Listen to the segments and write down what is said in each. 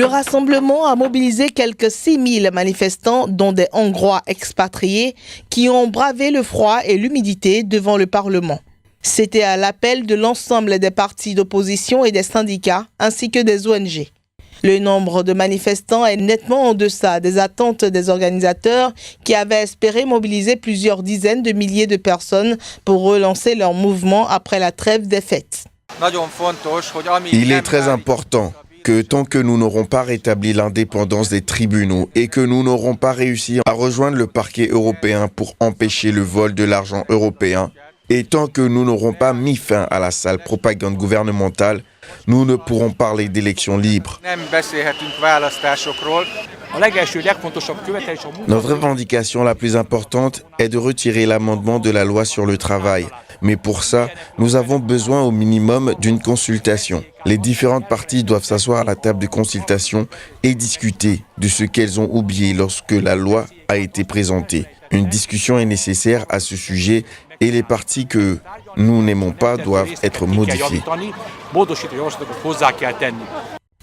Le rassemblement a mobilisé quelques 6000 manifestants, dont des Hongrois expatriés, qui ont bravé le froid et l'humidité devant le Parlement. C'était à l'appel de l'ensemble des partis d'opposition et des syndicats, ainsi que des ONG. Le nombre de manifestants est nettement en deçà des attentes des organisateurs qui avaient espéré mobiliser plusieurs dizaines de milliers de personnes pour relancer leur mouvement après la trêve des fêtes. Il est très important que tant que nous n'aurons pas rétabli l'indépendance des tribunaux et que nous n'aurons pas réussi à rejoindre le parquet européen pour empêcher le vol de l'argent européen, et tant que nous n'aurons pas mis fin à la sale propagande gouvernementale, nous ne pourrons parler d'élections libres. Notre revendication la plus importante est de retirer l'amendement de la loi sur le travail. Mais pour ça, nous avons besoin au minimum d'une consultation. Les différentes parties doivent s'asseoir à la table de consultation et discuter de ce qu'elles ont oublié lorsque la loi a été présentée. Une discussion est nécessaire à ce sujet et les parties que nous n'aimons pas doivent être modifiées.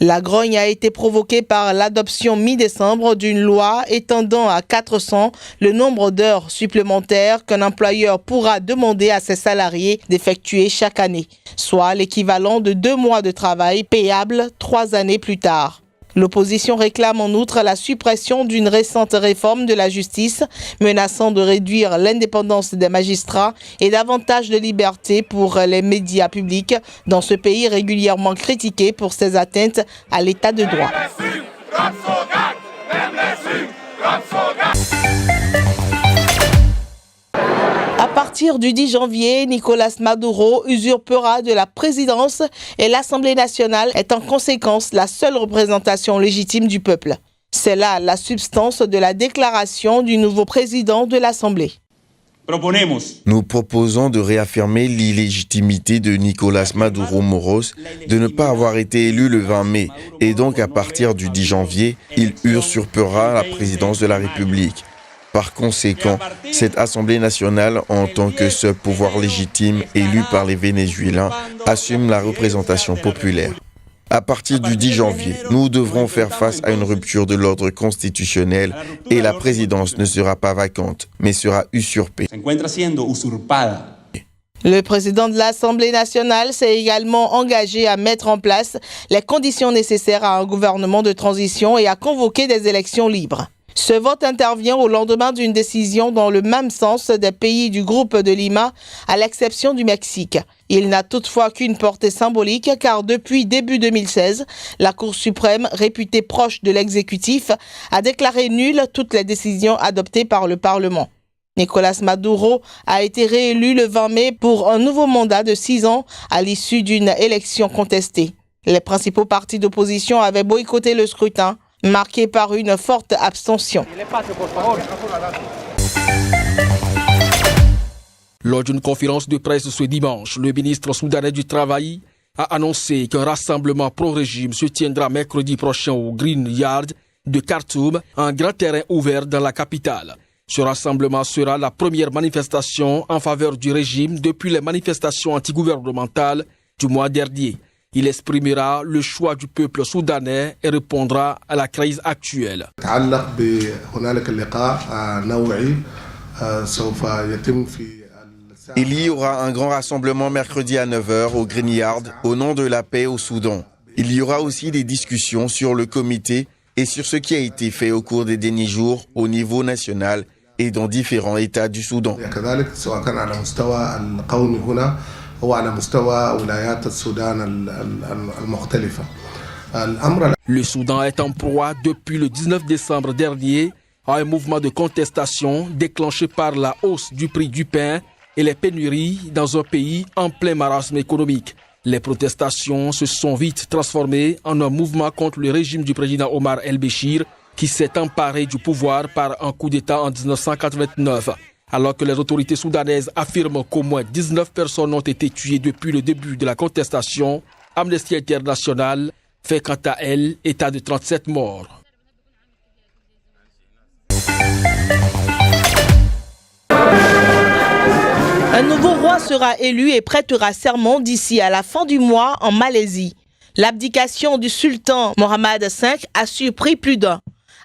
La grogne a été provoquée par l'adoption mi-décembre d'une loi étendant à 400 le nombre d'heures supplémentaires qu'un employeur pourra demander à ses salariés d'effectuer chaque année, soit l'équivalent de 2 mois de travail payables 3 années plus tard. L'opposition réclame en outre la suppression d'une récente réforme de la justice menaçant de réduire l'indépendance des magistrats et davantage de liberté pour les médias publics dans ce pays régulièrement critiqué pour ses atteintes à l'état de droit. À partir du 10 janvier, Nicolás Maduro usurpera de la présidence et l'Assemblée nationale est en conséquence la seule représentation légitime du peuple. C'est là la substance de la déclaration du nouveau président de l'Assemblée. Nous proposons de réaffirmer l'illégitimité de Nicolás Maduro Moros de ne pas avoir été élu le 20 mai et donc à partir du 10 janvier, il usurpera la présidence de la République. Par conséquent, cette Assemblée nationale, en tant que seul pouvoir légitime élu par les Vénézuéliens, assume la représentation populaire. À partir du 10 janvier, nous devrons faire face à une rupture de l'ordre constitutionnel et la présidence ne sera pas vacante, mais sera usurpée. Le président de l'Assemblée nationale s'est également engagé à mettre en place les conditions nécessaires à un gouvernement de transition et à convoquer des élections libres. Ce vote intervient au lendemain d'une décision dans le même sens des pays du groupe de Lima, à l'exception du Mexique. Il n'a toutefois qu'une portée symbolique car depuis début 2016, la Cour suprême, réputée proche de l'exécutif, a déclaré nulles toutes les décisions adoptées par le Parlement. Nicolás Maduro a été réélu le 20 mai pour un nouveau mandat de 6 ans à l'issue d'une élection contestée. Les principaux partis d'opposition avaient boycotté le scrutin, marqué par une forte abstention. Lors d'une conférence de presse ce dimanche, le ministre soudanais du Travail a annoncé qu'un rassemblement pro-régime se tiendra mercredi prochain au Green Yard de Khartoum, un grand terrain ouvert dans la capitale. Ce rassemblement sera la première manifestation en faveur du régime depuis les manifestations antigouvernementales du mois dernier. Il exprimera le choix du peuple soudanais et répondra à la crise actuelle. Il y aura un grand rassemblement mercredi à 9h au Green Yard au nom de la paix au Soudan. Il y aura aussi des discussions sur le comité et sur ce qui a été fait au cours des derniers jours au niveau national et dans différents États du Soudan. Le Soudan est en proie depuis le 19 décembre dernier à un mouvement de contestation déclenché par la hausse du prix du pain et les pénuries dans un pays en plein marasme économique. Les protestations se sont vite transformées en un mouvement contre le régime du président Omar el-Béchir qui s'est emparé du pouvoir par un coup d'État en 1989. Alors que les autorités soudanaises affirment qu'au moins 19 personnes ont été tuées depuis le début de la contestation, Amnesty International fait quant à elle état de 37 morts. Un nouveau roi sera élu et prêtera serment d'ici à la fin du mois en Malaisie. L'abdication du sultan Mohammed V a surpris plus d'un.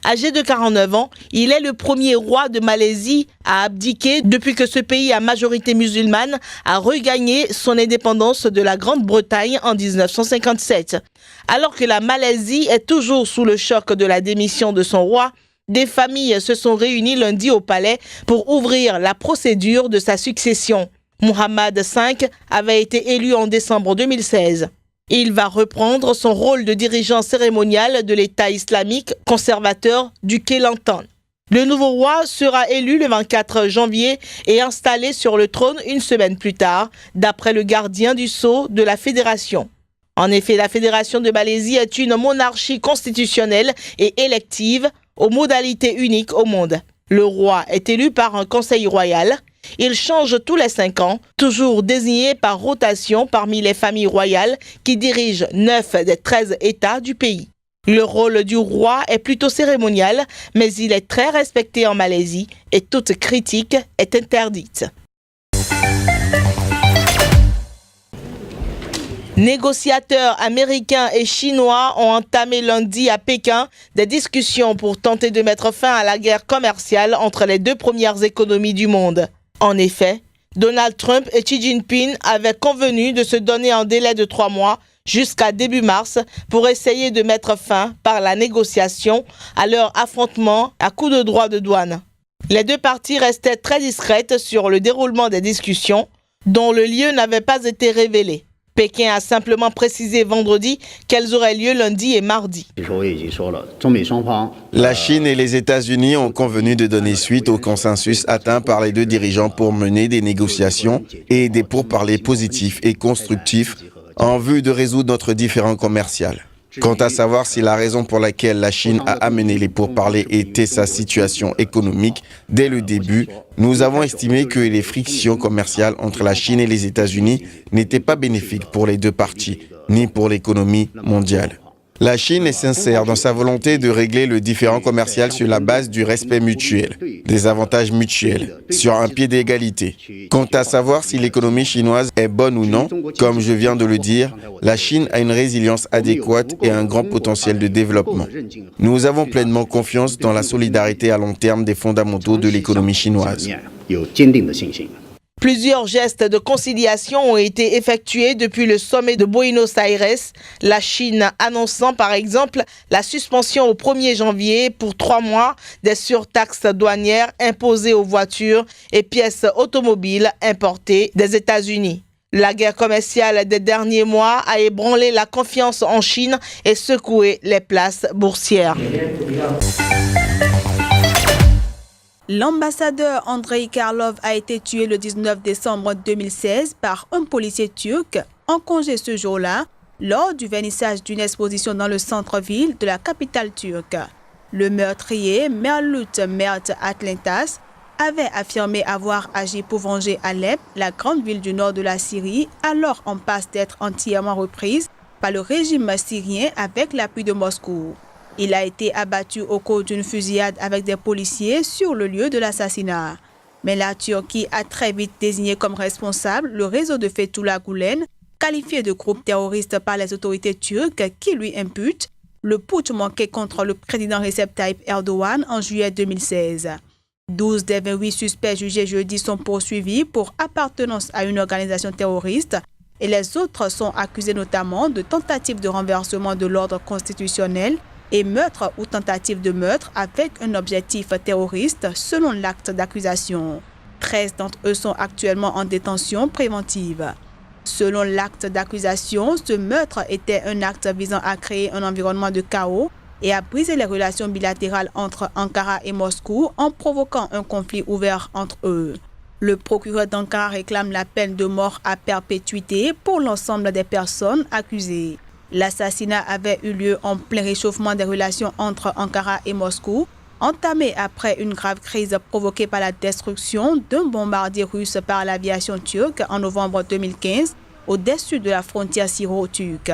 Âgé de 49 ans, il est le premier roi de Malaisie à abdiquer depuis que ce pays à majorité musulmane a regagné son indépendance de la Grande-Bretagne en 1957. Alors que la Malaisie est toujours sous le choc de la démission de son roi, des familles se sont réunies lundi au palais pour ouvrir la procédure de sa succession. Mohammed V avait été élu en décembre 2016. Il va reprendre son rôle de dirigeant cérémonial de l'État islamique conservateur du Kelantan. Le nouveau roi sera élu le 24 janvier et installé sur le trône une semaine plus tard, d'après le gardien du sceau de la Fédération. En effet, la Fédération de Malaisie est une monarchie constitutionnelle et élective aux modalités uniques au monde. Le roi est élu par un conseil royal. Il change tous les 5 ans, toujours désigné par rotation parmi les familles royales qui dirigent 9 des 13 États du pays. Le rôle du roi est plutôt cérémonial, mais il est très respecté en Malaisie et toute critique est interdite. Négociateurs américains et chinois ont entamé lundi à Pékin des discussions pour tenter de mettre fin à la guerre commerciale entre les deux premières économies du monde. En effet, Donald Trump et Xi Jinping avaient convenu de se donner un délai de 3 mois jusqu'à début mars pour essayer de mettre fin par la négociation à leur affrontement à coups de droits de douane. Les deux parties restaient très discrètes sur le déroulement des discussions, dont le lieu n'avait pas été révélé. Pékin a simplement précisé vendredi qu'elles auraient lieu lundi et mardi. La Chine et les États-Unis ont convenu de donner suite au consensus atteint par les deux dirigeants pour mener des négociations et des pourparlers positifs et constructifs en vue de résoudre notre différend commercial. Quant à savoir si la raison pour laquelle la Chine a amené les pourparlers était sa situation économique, dès le début, nous avons estimé que les frictions commerciales entre la Chine et les États-Unis n'étaient pas bénéfiques pour les deux parties, ni pour l'économie mondiale. La Chine est sincère dans sa volonté de régler le différend commercial sur la base du respect mutuel, des avantages mutuels, sur un pied d'égalité. Quant à savoir si l'économie chinoise est bonne ou non, comme je viens de le dire, la Chine a une résilience adéquate et un grand potentiel de développement. Nous avons pleinement confiance dans la solidarité à long terme des fondamentaux de l'économie chinoise. Plusieurs gestes de conciliation ont été effectués depuis le sommet de Buenos Aires, la Chine annonçant par exemple la suspension au 1er janvier pour 3 mois des surtaxes douanières imposées aux voitures et pièces automobiles importées des États-Unis. La guerre commerciale des derniers mois a ébranlé la confiance en Chine et secoué les places boursières. L'ambassadeur Andrei Karlov a été tué le 19 décembre 2016 par un policier turc en congé ce jour-là lors du vernissage d'une exposition dans le centre-ville de la capitale turque. Le meurtrier, Mevlut Mert Atlantas, avait affirmé avoir agi pour venger Alep, la grande ville du nord de la Syrie, alors en passe d'être entièrement reprise par le régime syrien avec l'appui de Moscou. Il a été abattu au cours d'une fusillade avec des policiers sur le lieu de l'assassinat. Mais la Turquie a très vite désigné comme responsable le réseau de Fethullah Gülen, qualifié de groupe terroriste par les autorités turques qui lui imputent le putsch manqué contre le président Recep Tayyip Erdogan en juillet 2016. 12 des 28 suspects jugés jeudi sont poursuivis pour appartenance à une organisation terroriste et les autres sont accusés notamment de tentative de renversement de l'ordre constitutionnel et meurtre ou tentative de meurtre avec un objectif terroriste selon l'acte d'accusation. 13 d'entre eux sont actuellement en détention préventive. Selon l'acte d'accusation, ce meurtre était un acte visant à créer un environnement de chaos et à briser les relations bilatérales entre Ankara et Moscou en provoquant un conflit ouvert entre eux. Le procureur d'Ankara réclame la peine de mort à perpétuité pour l'ensemble des personnes accusées. L'assassinat avait eu lieu en plein réchauffement des relations entre Ankara et Moscou, entamé après une grave crise provoquée par la destruction d'un bombardier russe par l'aviation turque en novembre 2015 au-dessus de la frontière syro-turque.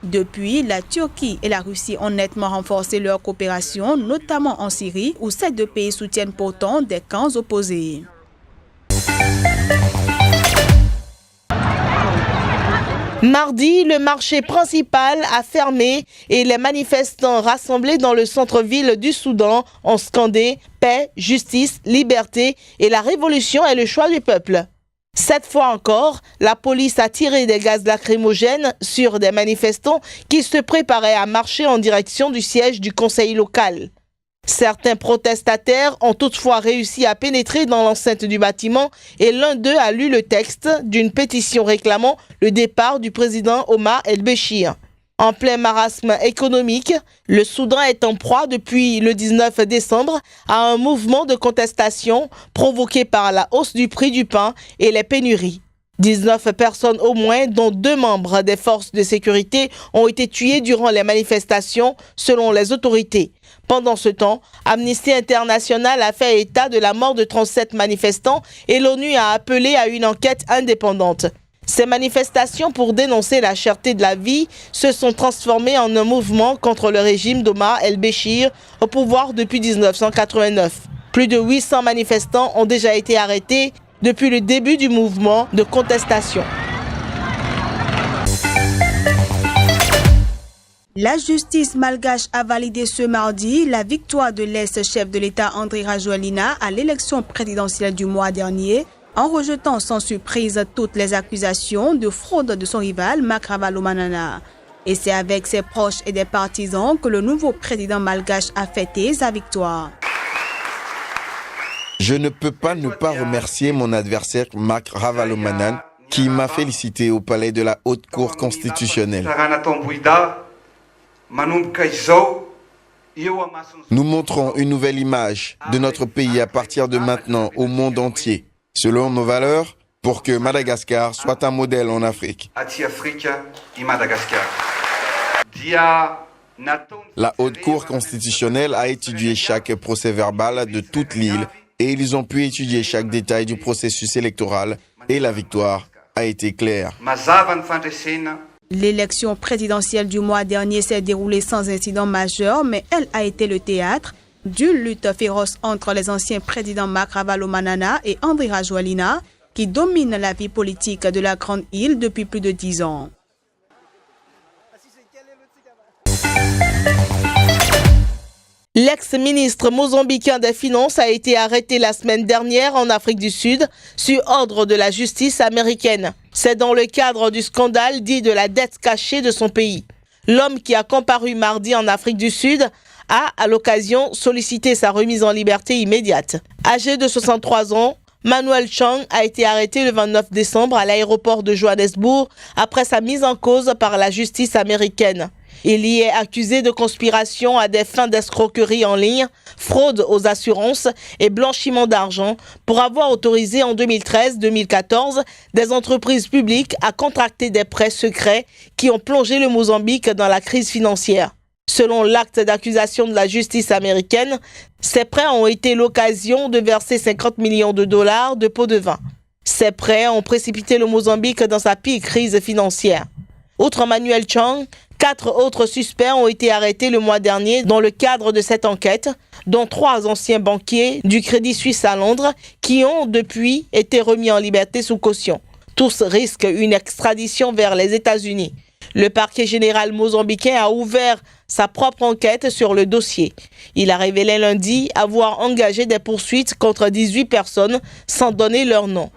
Depuis, la Turquie et la Russie ont nettement renforcé leur coopération, notamment en Syrie, où ces deux pays soutiennent pourtant des camps opposés. Mardi, le marché principal a fermé et les manifestants rassemblés dans le centre-ville du Soudan ont scandé « Paix, justice, liberté et la révolution est le choix du peuple ». Cette fois encore, la police a tiré des gaz lacrymogènes sur des manifestants qui se préparaient à marcher en direction du siège du conseil local. Certains protestataires ont toutefois réussi à pénétrer dans l'enceinte du bâtiment et l'un d'eux a lu le texte d'une pétition réclamant le départ du président Omar el-Béchir. En plein marasme économique, le Soudan est en proie depuis le 19 décembre à un mouvement de contestation provoqué par la hausse du prix du pain et les pénuries. 19 personnes au moins, dont 2 membres des forces de sécurité, ont été tuées durant les manifestations, selon les autorités. Pendant ce temps, Amnesty International a fait état de la mort de 37 manifestants et l'ONU a appelé à une enquête indépendante. Ces manifestations pour dénoncer la cherté de la vie se sont transformées en un mouvement contre le régime d'Omar el-Béchir au pouvoir depuis 1989. Plus de 800 manifestants ont déjà été arrêtés depuis le début du mouvement de contestation. La justice malgache a validé ce mardi la victoire de l'ex-chef de l'État Andry Rajoelina à l'élection présidentielle du mois dernier, en rejetant sans surprise toutes les accusations de fraude de son rival Marc Ravalomanana. Et c'est avec ses proches et des partisans que le nouveau président malgache a fêté sa victoire. Je ne peux pas ne pas remercier mon adversaire Marc Ravalomanana qui m'a félicité au palais de la Haute Cour constitutionnelle. Nous montrons une nouvelle image de notre pays à partir de maintenant au monde entier, selon nos valeurs, pour que Madagascar soit un modèle en Afrique. La Haute Cour constitutionnelle a étudié chaque procès-verbal de toute l'île et ils ont pu étudier chaque détail du processus électoral et la victoire a été claire. L'élection présidentielle du mois dernier s'est déroulée sans incident majeur, mais elle a été le théâtre d'une lutte féroce entre les anciens présidents Marc Ravalomanana et Andry Rajoelina, qui dominent la vie politique de la Grande Île depuis plus de 10 ans. L'ex-ministre mozambicain des Finances a été arrêté la semaine dernière en Afrique du Sud sur ordre de la justice américaine. C'est dans le cadre du scandale dit de la dette cachée de son pays. L'homme qui a comparu mardi en Afrique du Sud a, à l'occasion, sollicité sa remise en liberté immédiate. Âgé de 63 ans, Manuel Chang a été arrêté le 29 décembre à l'aéroport de Johannesburg après sa mise en cause par la justice américaine. Il y est accusé de conspiration à des fins d'escroquerie en ligne, fraude aux assurances et blanchiment d'argent pour avoir autorisé en 2013-2014 des entreprises publiques à contracter des prêts secrets qui ont plongé le Mozambique dans la crise financière. Selon l'acte d'accusation de la justice américaine, ces prêts ont été l'occasion de verser 50 millions de dollars de pots de vin. Ces prêts ont précipité le Mozambique dans sa pire crise financière. Outre Manuel Chang, 4 autres suspects ont été arrêtés le mois dernier dans le cadre de cette enquête, dont 3 anciens banquiers du Crédit Suisse à Londres qui ont depuis été remis en liberté sous caution. Tous risquent une extradition vers les États-Unis. Le parquet général mozambicain a ouvert sa propre enquête sur le dossier. Il a révélé lundi avoir engagé des poursuites contre 18 personnes sans donner leur nom.